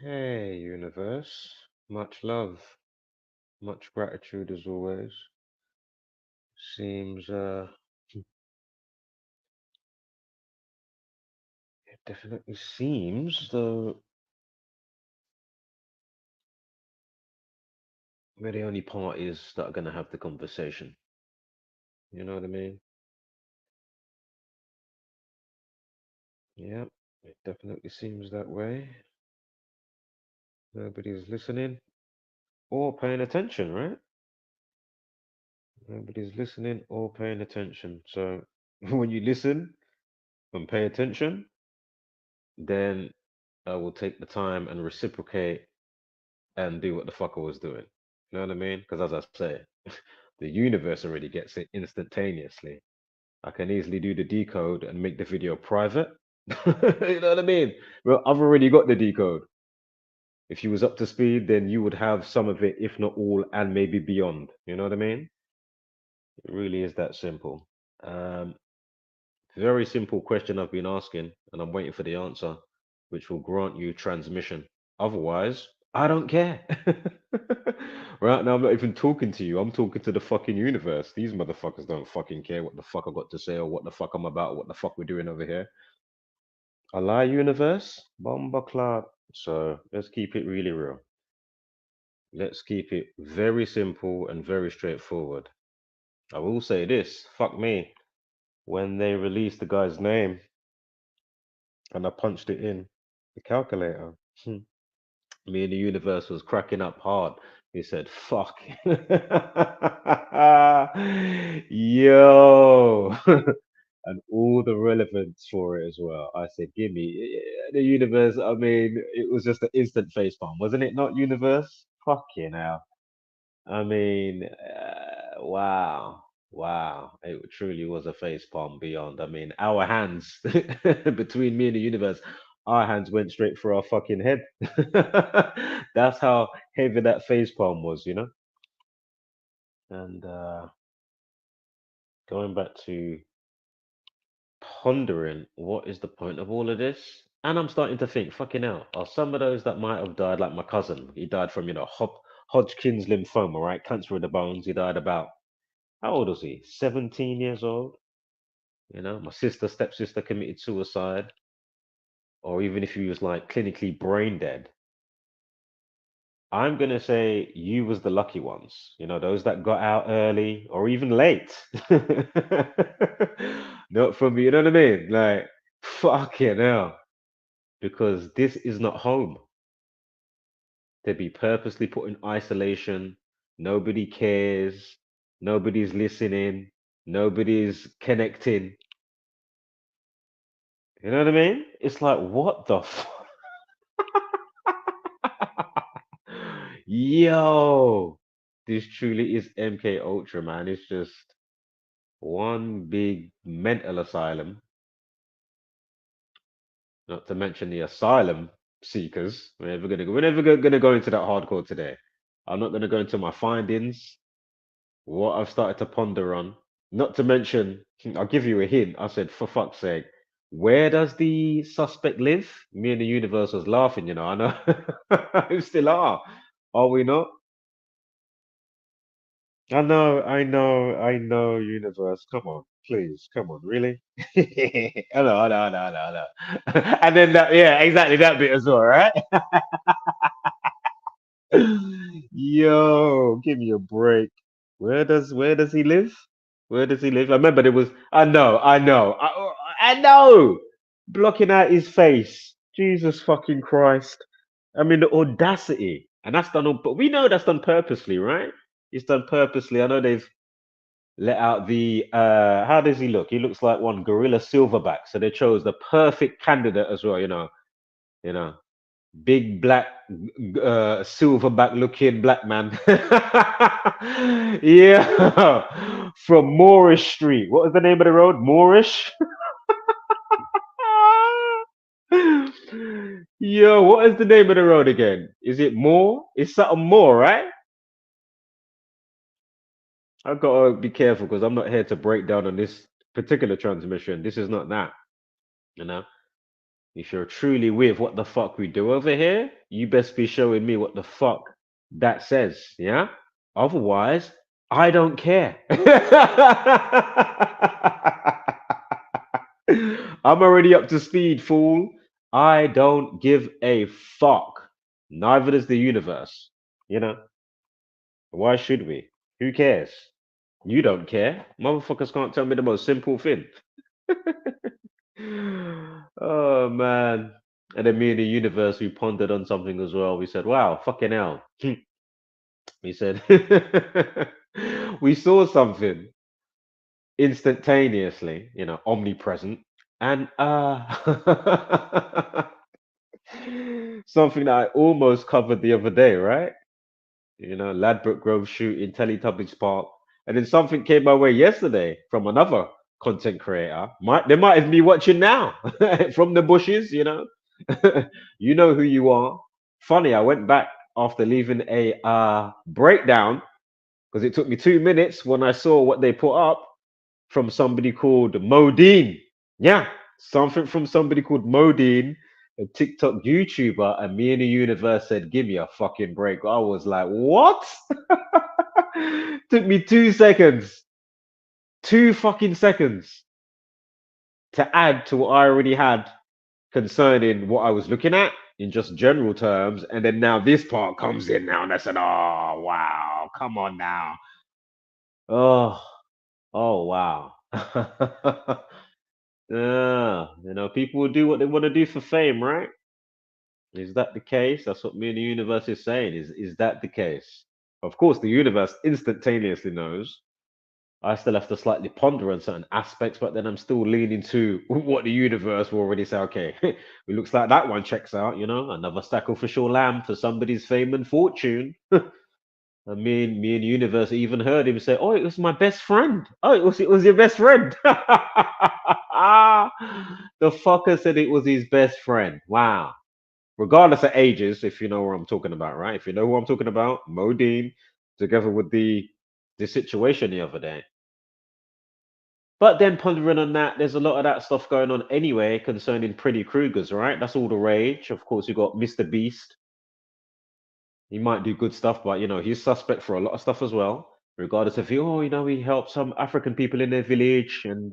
Hey, universe. Much love, much gratitude as always. Seems, it definitely seems though we're the only parties that are gonna have the conversation. You know what I mean? Yep, it definitely seems that way. Nobody's listening or paying attention, right? Nobody's listening or paying attention. So when you listen and pay attention, then I will take the time and reciprocate and do what the fuck I was doing. You know what I mean? Because as I say, the universe already gets it instantaneously. I can easily do the decode and make the video private. You know what I mean? Well, I've already got the decode. If you was up to speed, then you would have some of it, if not all, and maybe beyond. You know what I mean? It really is that simple. Um, Very simple question I've been asking, and I'm waiting for the answer, which will grant you transmission. Otherwise, I don't care. Right now, I'm not even talking to you. I'm talking to the fucking universe. These motherfuckers don't fucking care what the fuck I got to say or what the fuck I'm about, or what the fuck we're doing over here. A lie, universe? Bomba clock. So let's keep it really real. Let's keep it very simple and very straightforward. I will say this fuck me. When they released the guy's name, and I punched it in the calculator. Me and the universe was cracking up hard. He said, "Fuck, yo," and all the relevance for it as well. I said, "Give me the universe." I mean, it was just an instant face palm, wasn't it? Not universe. Fucking hell. I mean, wow. Wow, it truly was a face palm beyond. I mean, our hands between me and the universe, our hands went straight for our fucking head. That's how heavy that face palm was, you know? And going back to pondering what is the point of all of this? And I'm starting to think, fucking hell, are some of those that might have died, like my cousin, he died from, Hodgkin's lymphoma, right? Cancer of the bones. He died about, how old was he? 17 years old. You know, my sister, stepsister committed suicide, or even if he was like clinically brain dead, I'm gonna say you was the lucky ones. You know, those that got out early or even late. Not for me, you know what I mean? Like, fucking hell. Because this is not home. To be purposely put in isolation, nobody cares, nobody's listening, nobody's connecting. You know what I mean? It's like, what the Yo, this truly is MK Ultra, man. It's just one big mental asylum, not to mention the asylum seekers. We're never gonna go into that hardcore today. I'm not gonna go into my findings, what I've started to ponder on. Not to mention, I'll give you a hint. I said, for fuck's sake, where does the suspect live? Me and the universe was laughing, you know. I know. We still are we not? I know, universe. Come on, please, come on, really? I know. And then that, yeah, exactly that bit as well, right? Yo, give me a break. Where does he live? Where does he live? I remember there was. I know. Blocking out his face. Jesus fucking Christ. I mean the audacity, and that's done on. But we know that's done purposely, right? It's done purposely. I know they've let out the how does he look? He looks like one gorilla silverback. So they chose the perfect candidate as well, you know, big black silverback looking black man. Yeah. From Moorish Street. What was the name of the road? Moorish? Yo, what is the name of the road again? Is it Moore? It's something more, right? I've got to be careful because I'm not here to break down on this particular transmission. This is not that, you know. If you're truly with what the fuck we do over here, you best be showing me what the fuck that says. Yeah. Otherwise, I don't care. I'm already up to speed, fool. I don't give a fuck. Neither does the universe. You know, why should we? Who cares? You don't care. Motherfuckers can't tell me the most simple thing. Oh man. And then me and the universe, we pondered on something as well. We said, wow, fucking hell. We said, we saw something instantaneously, omnipresent. And something that I almost covered the other day, right? Ladbroke Grove shooting, Teletubbies Park. And then something came my way yesterday from another content creator. They might even be watching now from the bushes, You know who you are. Funny, I went back after leaving a breakdown because it took me 2 minutes when I saw what they put up from somebody called Modine. Yeah, something from somebody called Modine, a TikTok YouTuber, and me in the universe said, "Give me a fucking break." I was like, "What?" Took me 2 seconds, 2 fucking seconds to add to what I already had concerning what I was looking at in just general terms, and then now this part comes in now, and I said, "Oh wow, come on now, oh, oh wow." Yeah, people will do what they want to do for fame, right? Is that the case? That's what me and the universe is saying. Is that the case? Of course, the universe instantaneously knows. I still have to slightly ponder on certain aspects, but then I'm still leaning to what the universe will already say. Okay, it looks like that one checks out. Another sacrificial lamb for somebody's fame and fortune. I mean, me and the universe even heard him say, "Oh, it was my best friend. Oh, it was your best friend." The fucker said it was his best friend. Wow. Regardless of ages, if you know what I'm talking about, right? If you know who I'm talking about, Modine, together with the situation the other day. But then pondering on that, there's a lot of that stuff going on anyway concerning Freddy Krueger's, right? That's all the rage. Of course, you got Mr. Beast. He might do good stuff, but he's suspect for a lot of stuff as well. Regardless if he helped some African people in their village, and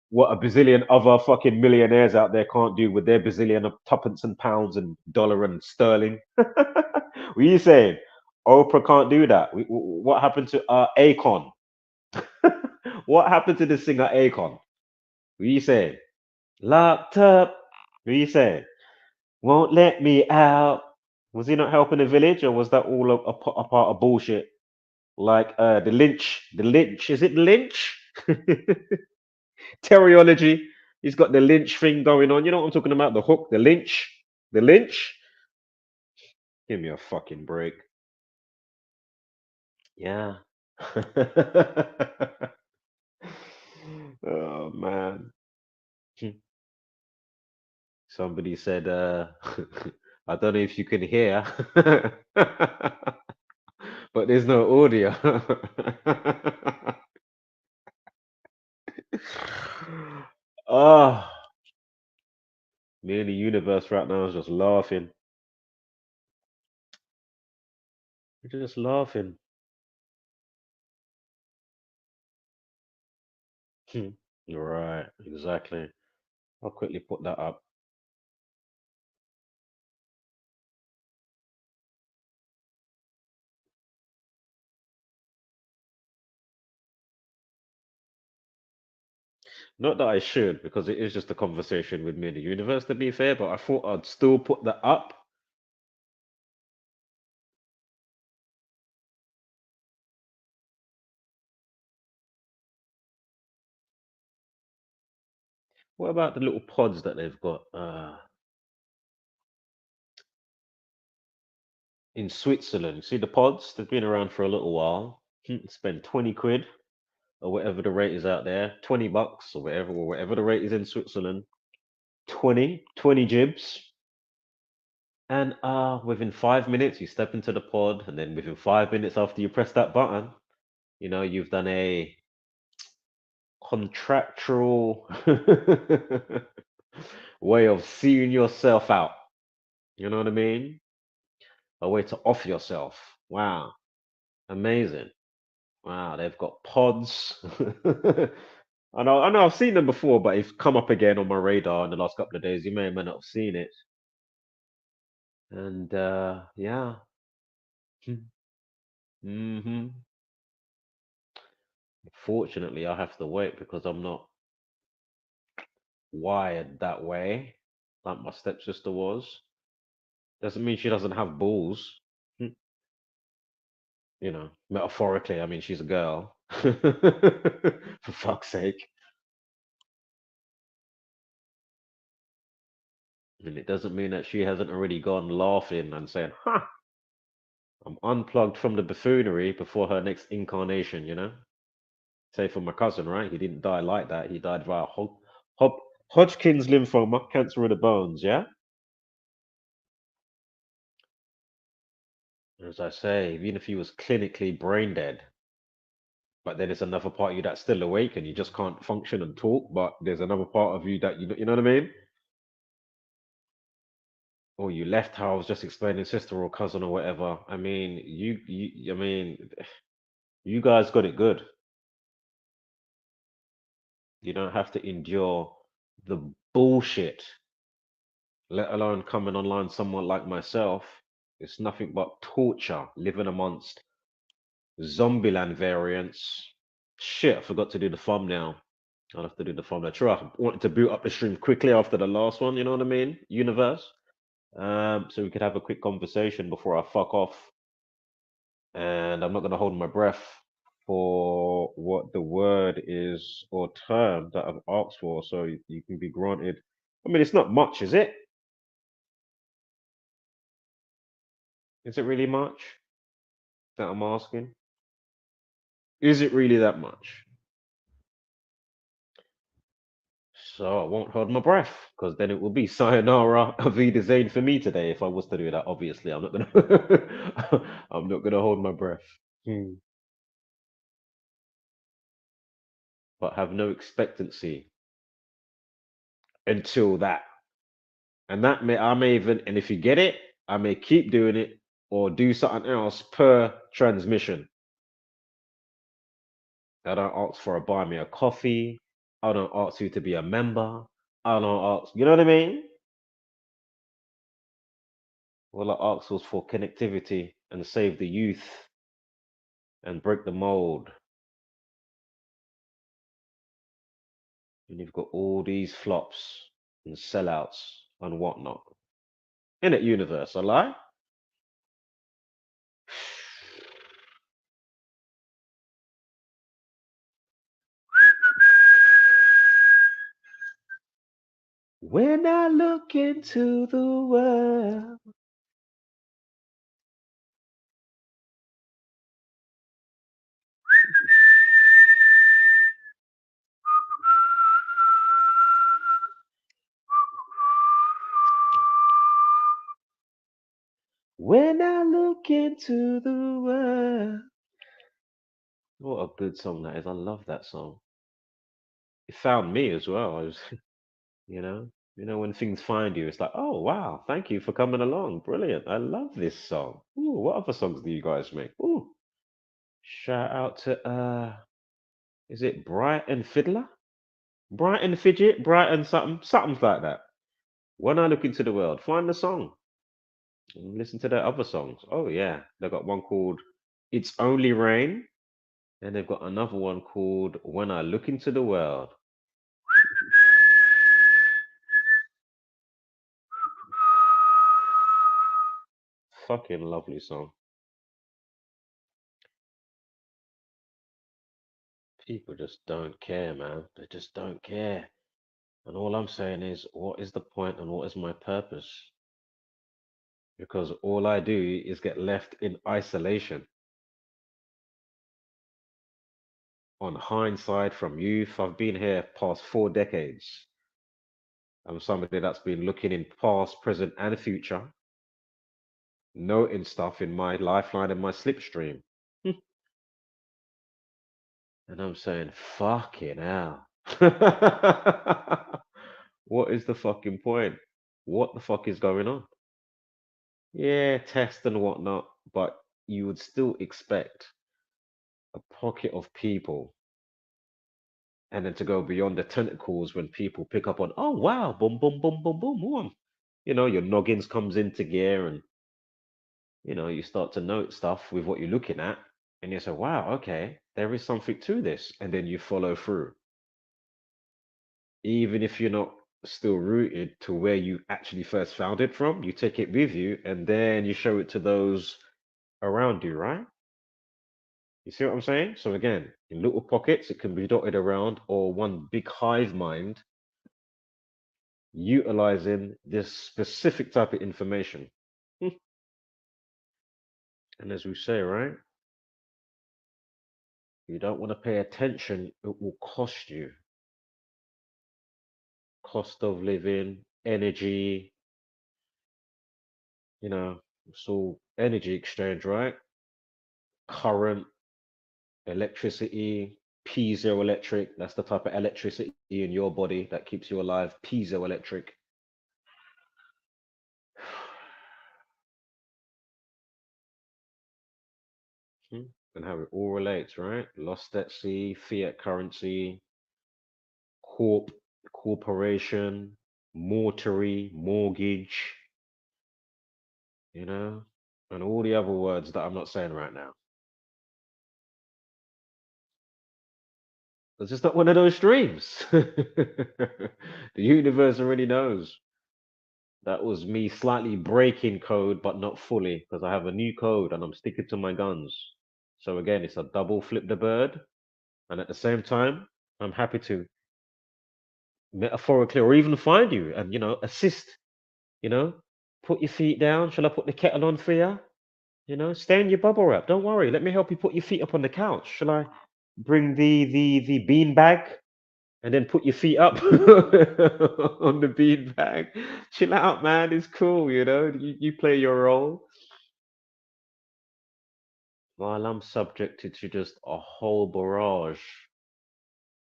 what a bazillion other fucking millionaires out there can't do with their bazillion of tuppence and pounds and dollar and sterling. What are you saying? Oprah can't do that. What happened to Akon? What happened to the singer Akon? What are you saying? Locked up. What are you saying? Won't let me out. Was he not helping the village, or was that all a part of bullshit? Like the Lynch, is it the Lynch? Teriology. He's got the Lynch thing going on. You know what I'm talking about? The hook, the Lynch, the Lynch. Give me a fucking break. Yeah. Oh man. Somebody said, I don't know if you can hear, but there's no audio. Oh, me and the universe right now is just laughing. We're just laughing. Right, exactly. I'll quickly put that up. Not that I should, because it is just a conversation with me and the universe, to be fair, but I thought I'd still put that up. What about the little pods that they've got in Switzerland? See the pods? They've been around for a little while. Spend 20 quid or whatever the rate is out there, 20 bucks or whatever the rate is in Switzerland. 20 jibs. And within 5 minutes, you step into the pod, and then within 5 minutes after you press that button, you've done a contractual way of seeing yourself out. You know what I mean? A way to off yourself. Wow, amazing. Wow, they've got pods. I know I've seen them before, but it's come up again on my radar in the last couple of days. You may or may not have seen it. And yeah. Hmm. Fortunately, I have to wait because I'm not wired that way, like my stepsister was. Doesn't mean she doesn't have balls. Hmm. You know, metaphorically, I mean she's a girl. For fuck's sake. And it doesn't mean that she hasn't already gone laughing and saying, "Ha, I'm unplugged from the buffoonery before her next incarnation," you know? Say for my cousin, right? He didn't die like that. He died via Hodgkin's lymphoma, cancer of the bones, yeah? As I say, even if he was clinically brain dead, but then there's another part of you that's still awake and you just can't function and talk, but there's another part of you that you know what I mean? Or you left how I was just explaining, sister or cousin or whatever. I mean, I mean, you guys got it good. You don't have to endure the bullshit, let alone coming online someone like myself. It's nothing but torture living amongst Zombieland variants. Shit, I forgot to do the thumbnail. I'll have to do the thumbnail. True, I wanted to boot up the stream quickly after the last one, you know what I mean? Universe. So we could have a quick conversation before I fuck off. And I'm not going to hold my breath for what the word is or term that I've asked for, so you can be granted. I mean, it's not much, is it? Is it really much that I'm asking? Is it really that much? So I won't hold my breath because then it will be sayonara Avida Zane for me today if I was to do that. Obviously, I'm not gonna I'm not gonna hold my breath. Hmm. But have no expectancy until that. And that may I may even and if you get it, I may keep doing it or do something else per transmission. I don't ask for a buy me a coffee. I don't ask you to be a member. I don't ask, you know what I mean? All I asked was for connectivity and save the youth and break the mold. And you've got all these flops and sellouts and whatnot. In it, universe, I lie. When I look into the world. When I look into the world. What a good song that is. I love that song. It found me as well. I was, you know, when things find you, it's like, oh wow, thank you for coming along. Brilliant. I love this song. Ooh, what other songs do you guys make? Ooh, shout out to is it Brighton Fiddler? Brighton Fidget, Brighton something like that. When I look into the world, find the song and listen to their other songs. Oh yeah, they've got one called "It's Only Rain," and they've got another one called "When I Look into the World." Fucking lovely song. People just don't care, man. They just don't care. And all I'm saying is, what is the point and what is my purpose? Because all I do is get left in isolation. On hindsight, from youth, I've been here past 4 decades. I'm somebody that's been looking in past, present, and future, noting stuff in my lifeline and my slipstream. And I'm saying, fucking hell. What is the fucking point? What the fuck is going on? Yeah, test and whatnot, but you would still expect a pocket of people and then to go beyond the tentacles when people pick up on, oh wow, boom, boom, boom, boom, boom, boom. Your noggins comes into gear and you start to note stuff with what you're looking at, and you say, wow, okay, there is something to this, and then you follow through. Even if you're not still rooted to where you actually first found it from, you take it with you and then you show it to those around you, right? You see what I'm saying? So again, in little pockets, it can be dotted around, or one big hive mind utilizing this specific type of information. Hmm. And as we say, right, you don't want to pay attention, it will cost you. Cost of living, energy, so energy exchange, right? Current, electricity, piezoelectric, that's the type of electricity in your body that keeps you alive, piezoelectric. Hmm. And how it all relates, right? Lost at sea, fiat currency, corp, corporation, mortuary, mortgage, you know, and all the other words that I'm not saying right now. It's just not one of those streams. The universe already knows. That was me slightly breaking code, but not fully, because I have a new code and I'm sticking to my guns. So again, it's a double flip the bird. And at the same time, I'm happy to metaphorically or even find you and, assist, you know, put your feet down. Shall I put the kettle on for you? Stay in your bubble wrap. Don't worry. Let me help you put your feet up on the couch. Shall I bring the bean bag and then put your feet up on the bean bag? Chill out, man. It's cool, You play your role while I'm subjected to just a whole barrage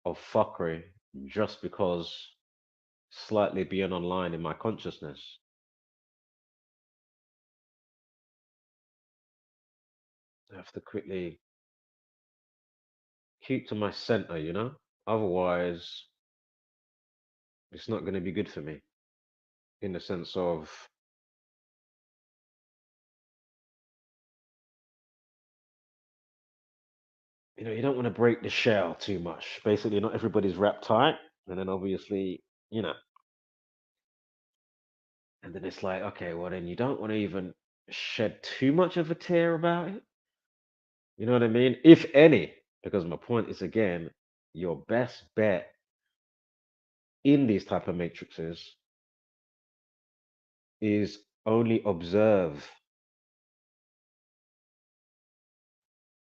of fuckery just because slightly being online in my consciousness. I have to quickly keep to my center. Otherwise, it's not going to be good for me in the sense of, you don't want to break the shell too much. Basically, not everybody's wrapped tight. And then obviously, you know, and then it's like, okay, well, then you don't want to even shed too much of a tear about it. You know what I mean? If any, because my point is again, your best bet in these type of matrices is only observe.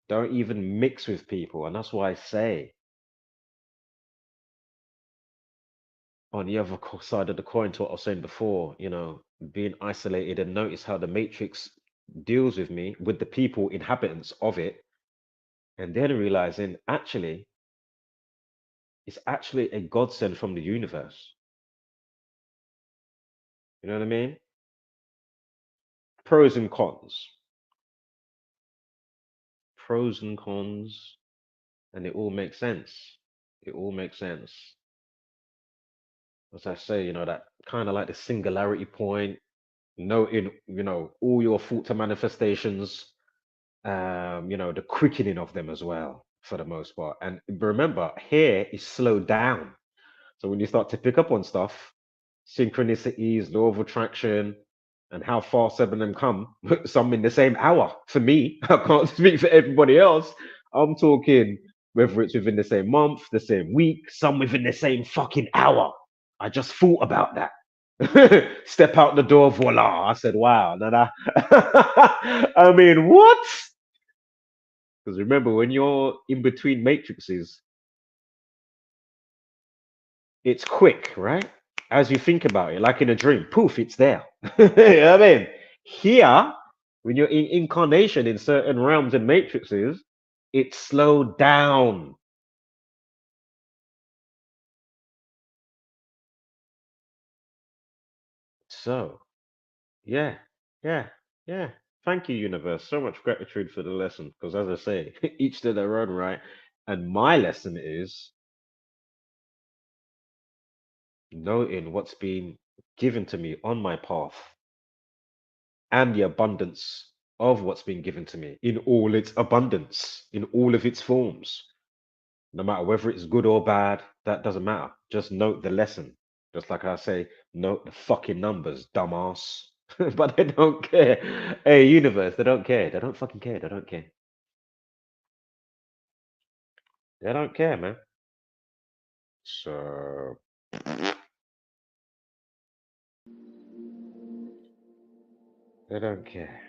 Don't even mix with people. And that's why I say on the other side of the coin to what I was saying before, being isolated and notice how the matrix deals with me, with the people, inhabitants of it, and then realizing actually, it's actually a godsend from the universe. You know what I mean? Pros and cons. Pros and cons, and it all makes sense. It all makes sense. As I say, that kind of like the singularity point, noting, all your thoughts and manifestations, the quickening of them as well, for the most part. And remember, here is slowed down. So when you start to pick up on stuff, synchronicities, law of attraction, and how far some of them come, some in the same hour. For me, I can't speak for everybody else. I'm talking whether it's within the same month, the same week, some within the same fucking hour. I just thought about that. Step out the door, voila. I said, wow. I mean, what? Because remember, when you're in between matrices, it's quick, right? As you think about it, like in a dream, poof, it's there. You know what I mean? Here, when you're in incarnation in certain realms and matrices, it's slowed down. So, yeah, yeah, yeah. Thank you, universe. So much gratitude for the lesson. Because as I say, each to their own, right? And my lesson is noting what's been given to me on my path and the abundance of what's been given to me in all its abundance, in all of its forms. No matter whether it's good or bad, that doesn't matter. Just note the lesson. Just like I say, note the fucking numbers, dumbass. But they don't care. Hey, universe, they don't care. They don't fucking care. They don't care. They don't care, man. So they don't care.